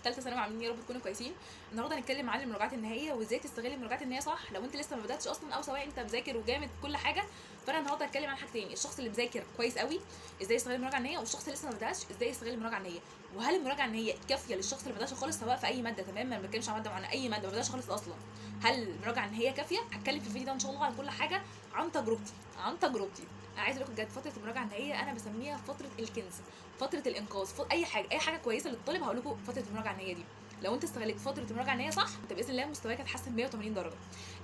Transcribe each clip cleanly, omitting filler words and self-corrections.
ثالثه ثانوي عاملين يا رب تكونوا كويسين. النهارده هنتكلم عن المراجعات النهائيه وازاي تستغل المراجعات النهائيه صح لو انت لسه ما بداتش اصلا، او سواء انت مذاكر وجامد كل حاجه. فانا النهارده هتكلم عن حاجتين: الشخص اللي مذاكر كويس قوي ازاي يستغل المراجعه النهائيه، والشخص اللي لسه ما بداش ازاي يستغل المراجعه النهائيه. وهل المراجعه النهائيه كافيه للشخص اللي ما بداش خالص سواء في اي ماده؟ تمام، ما بتكلمش عن ماده معينه، اي ماده ما بداش خالص اصلا. هل المراجعه النهائيه كافيه؟ هتكلم في الفيديو ده ان شاء الله على كل حاجه عن تجربتي. انا عايزه اقول لكم بجد فتره المراجعه النهائيه انا بسميها فتره الكنز، فتره الانقاذ، اي حاجه كويسه للطالب هقول لكم فتره المراجعه النهائيه دي. لو انت استغلت فتره المراجعه النهائيه صح انت باذن الله مستواك هيتحسن 180 درجه.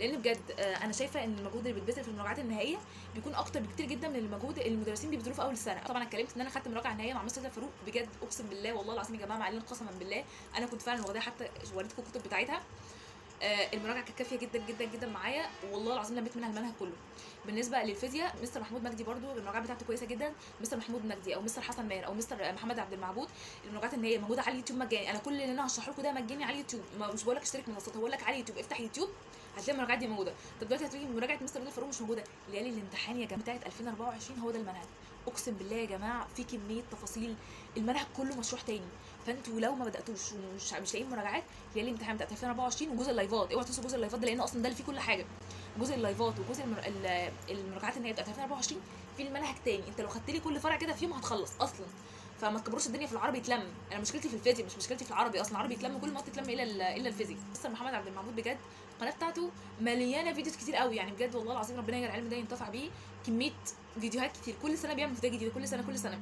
لان بجد انا شايفه ان المجهود اللي بيتبذل في المراجعات النهائيه بيكون اكتر بكتير جدا من المجهود اللي المدرسين بيبذلوه في اول السنه. طبعا انا اتكلمت ان انا خدت مراجعه نهائيه مع مستر فاروق، بجد اقسم بالله والله العظيم يا جماعه معلن قسما بالله انا كنت فعلا واخداها، حتى وريتكم الكتب بتاعتها. المراجعه كانت كافيه جدا جدا جدا معايا، والله العظيم لميت منها المنهج كله. بالنسبه للفيزياء مستر محمود مجدي برده المراجعه بتاعته كويسه جدا. مستر محمود مجدي او مستر حسن ماهر او مستر محمد عبد المعبود، المراجعات النهائيه موجوده على اليوتيوب مجاني. انا كل اللي انا هشرح لكم ده مجاني على اليوتيوب، مش بقول لك اشترك منصات، هقول لك على اليوتيوب افتح يوتيوب هتلاقي المراجعات دي موجوده. طب دلوقتي هتلاقي مراجعه مستر رضا فاروق مش موجوده، ليالي الامتحان يا جماعه بتاعت 2024 هو ده المنهج. اقسم بالله يا جماعه في كميه تفاصيل، المنهج كله مشروح تاني. فانتوا لو ما بداتوش ومش لاقيين مراجعات، ليالي الامتحان بتاعت 2024 وجزء اللايفات، اوعوا تنسوا جزء اللايفات ده لان اصلا ده اللي فيه كل حاجه. جزء اللايفات وجزء المراجعات النهائيه بتاعت 2024 في المنهج تاني. انت لو خدت لي كل فرع كده في يوم هتخلص اصلا. فما تكبروش الدنيا في العربي يتلم. انا مشكلتي في الفيزياء مش مشكلتي في العربي، اصلا العربي يتلم كل ما تتلم الا الفيزياء. مستر محمد عبد المعبود بجد القناه بتاعته مليانه فيديوز كتير قوي، يعني بجد والله العظيم ربنا يجعل العلم ده ينتفع بيه. كميه فيديوهات كتير، كل سنه بيعمل فيديو جديد، كل سنه.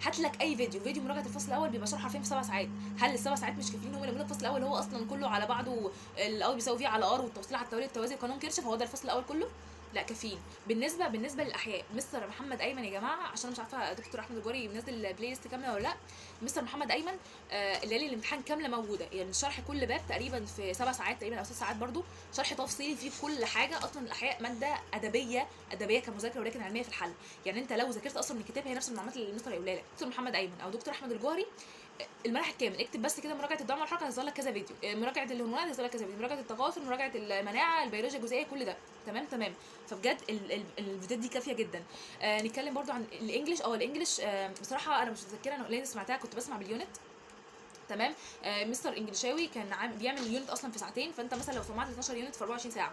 هات لك اي فيديو مراجعه الفصل الاول بيبقى شرح حرفيا في 7 ساعات. هل السبع ساعات مش كافيين؟ هم اللي الفصل الاول هو اصلا كله على بعضه، الاول بيساوي فيه على ار والتوصيل على التوالي التوازي وقانون كيرشف، هو ده الفصل الاول كله. لا كافيين. بالنسبه للاحياء مستر محمد ايمن يا جماعه، عشان مش عارفه دكتور احمد الجواري منزل بلاي ليست كامله ولا لا. مستر محمد ايمن الليالي الامتحان كامله موجوده، يعني شرح كل باب تقريبا في 7 ساعات تقريبا او 6 ساعات برده، شرح تفصيلي فيه كل حاجه. اصلا الاحياء ماده ادبيه كمذاكره ولكن علميه في الحل، يعني انت لو ذاكرت اصلا من الكتاب هي نفس المعلومات اللي المستر هيقولها لك. دكتور محمد ايمن او دكتور احمد الجوهري المنهج كامل، اكتب بس كده مراجعه الدعم والحركه هيظهر لك كذا فيديو، مراجعه الهرمونات هيظهر لك كذا فيديو، مراجعه التغافل، مراجعه المناعه، البيولوجيا الجزيئيه، كل ده تمام. فبجد الفيديوهات دي كافيه جدا. نتكلم برده عن الانجليش. الانجليش بصراحه انا مش متذكره انا ليه سمعتها، كنت بسمع باليونت. تمام. مستر انجليشاوي كان بيعمل اليونت اصلا في ساعتين، فانت مثلا لو سمعت 12 يونت في 24 ساعه،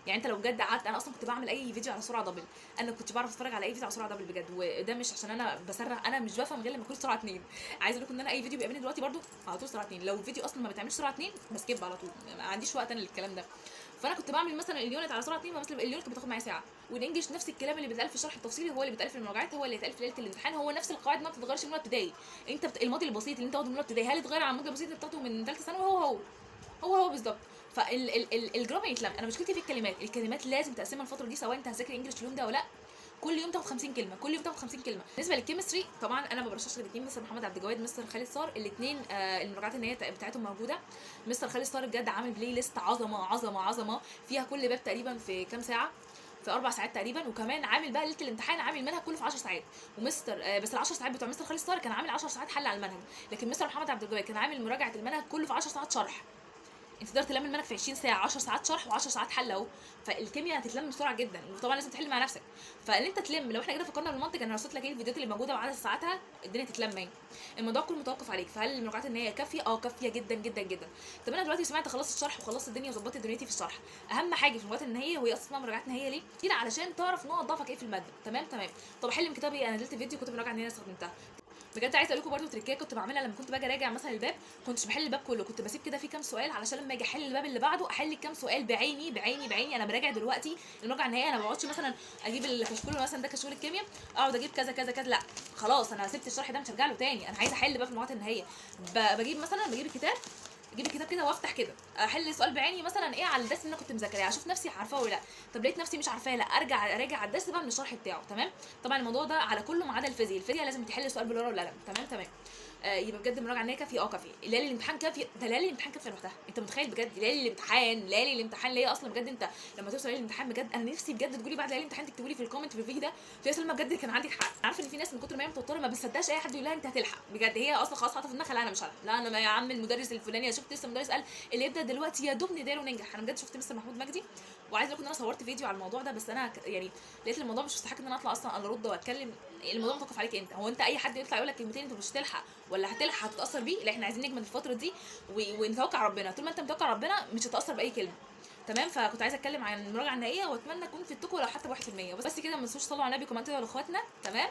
يعني انت لو بجد قعدت، انا اصلا كنت بعمل اي فيديو على سرعه دبل، انا كنت بعرف اتفرج على اي فيديو على سرعه دبل بجد، وده مش عشان انا بسرع، انا مش بفهم غير لما يكون سرعه 2. عايزه اقول لكم ان انا اي فيديو بيقابلني دلوقتي برده على طول سرعه 2، لو فيديو اصلا ما بتعملش سرعه 2 بسكيب على طول، ما عنديش وقت انا للكلام ده. فانا كنت بعمل مثلا اليونت على سرعه 2، مثلا اليونت بتاخد معايا ساعه. والانجليش نفس الكلام اللي بيتقال في الشرح التفصيلي هو اللي بيتقال في المراجعات، هو اللي بيتقال في ليله الامتحان، هو نفس القواعد ما بتتغيرش من اولى ابتدائي. انت الماضي البسيط اللي انت واخده من اولى ابتدائي هل اتغير عن الماضي البسيط اللي بتاخده من ثالثه ثانوي؟ هو بالظبط. فالجرامر يتلم. انا مشكلتي في الكلمات لازم تقسمها الفتره دي، سواء انت هتذاكر انجلش اليوم ده ولا لا. كل يوم تاخد 50 كلمه، بالنسبه للكيمستري طبعا انا ما برشحش غير الاثنين، مستر محمد عبد الجواد، مستر خالد صار، الاثنين المراجعات النهائيه بتاعتهم موجوده. مستر خالد صار بجد عامل بلاي ليست عظمه فيها كل باب تقريبا في كام ساعه، في 4 ساعات تقريبا، وكمان عامل بقى ليله الامتحان عامل المنهج كله في 10 ساعات. ومستر بس ال 10 ساعات بتوع مستر خالد صار كان عامل 10 ساعات حل على المنهج، لكن مستر محمد عبد الجواد كان عامل مراجعه المنهج كله في 10 ساعات شرح. انت تقدر تلم المنهج في 20 ساعه، 10 ساعات شرح و10 ساعات حل اهو. فالكيمياء هتتلم بسرعه جدا، وطبعا لازم تحل مع نفسك. فان انت تلم، لو احنا كده فكرنا بالمنطق انا رصيت لك ايه الفيديوهات اللي موجوده وعدد ساعاتها الدنيا تتلم ايه. الموضوع كله متوقف عليك. فهل المراجعات النهائيه كافيه؟ كافيه جدا جدا جدا. طب انا دلوقتي سمعت خلصت الشرح وخلصت الدنيا وظبطت دنيتي في الشرح، اهم حاجه في المراجعات النهائيه وهي اصلا مراجعات نهائيه ليه كتير علشان تعرف نقط ضعفك ايه في الماده. تمام. طب احل من كتابي، انا نزلت فيديو كنت مراجعه نهائيه استخدمتها بجد. عايزه اقول لكم برده تريكيه كنت بعملها لما كنت باجي اراجع مثلا الباب، كنتش بحل الباب كله، كنت بسيب كده فيه كام سؤال علشان لما اجي احل الباب اللي بعده احل كام سؤال بعيني. انا براجع دلوقتي المراجعه النهائيه، انا ما بقعدش مثلا اجيب الكشكول مثلا ده كشكول الكيمياء اقعد اجيب كذا كذا كذا، لا خلاص انا سبت الشرح ده مش هرجع له تاني، انا عايزه احل بقى في المراجعات النهائيه. بجيب الكتاب، اجيب الكتاب كده وافتح كده احل سؤال بعيني مثلا ايه على الدرس اللي انا كنت مذاكراه، اشوف نفسي عارفاه ولا لا. طب لقيت نفسي مش عارفاه، لا ارجع اراجع الدرس بقى من الشرح بتاعه. تمام. طبعا الموضوع ده على كله ما عدا الفيزياء لازم تحل السؤال بالورقه والقلم. تمام. يبقى بجد المراجعه النهائيه كافيه. كافيه. ليالي الامتحان كافيه، ده ليالي الامتحان كافيه لوحدها. انت متخيل بجد ليالي الامتحان اللي هي اصلا بجد انت لما توصل ليالي الامتحان بجد انا نفسي بجد تقولي بعد ليالي الامتحان تكتبوا لي في الكومنت في الفيديو ده يا سلمى بجد كان عندك حق. عارفه ان في ناس من كتر ما هي متوتره ما بتصدقش اي حد يقول لها انت هتلحق، بجد هي اصلا خلاص حاطه في دماغها لا انا مش هلحق، لا انا يا عم المدرس الفلاني شفت لسه المدرس قال اللي يبدا دلوقتي يا دوب نداله ننجح. انا بجد شفت مستر محمود مجدي وعايزه اقول لكم ان انا صورت فيديو على الموضوع ده، بس انا يعني لقيت الموضوع مش مستحق ان انا اطلع اصلا ارد واتكلم. الموضوع متوقف عليك انت. هو انت اي حد يطلع يقول لك كلمتين انت مش هتلحق ولا هتلحق هتتاثر بيه؟ لا، احنا عايزين نجمد الفتره دي ونتوكل على ربنا. طول ما انت متوكل على ربنا مش هتتاثر باي كلمه. تمام. فكنت عايزه اتكلم عن المراجعه النهائيه، واتمنى اكون في التكو لو حتى ب1%. بس كده، ما تنسوش تصلوا على النبي، كومنتوا لاخواتنا. تمام.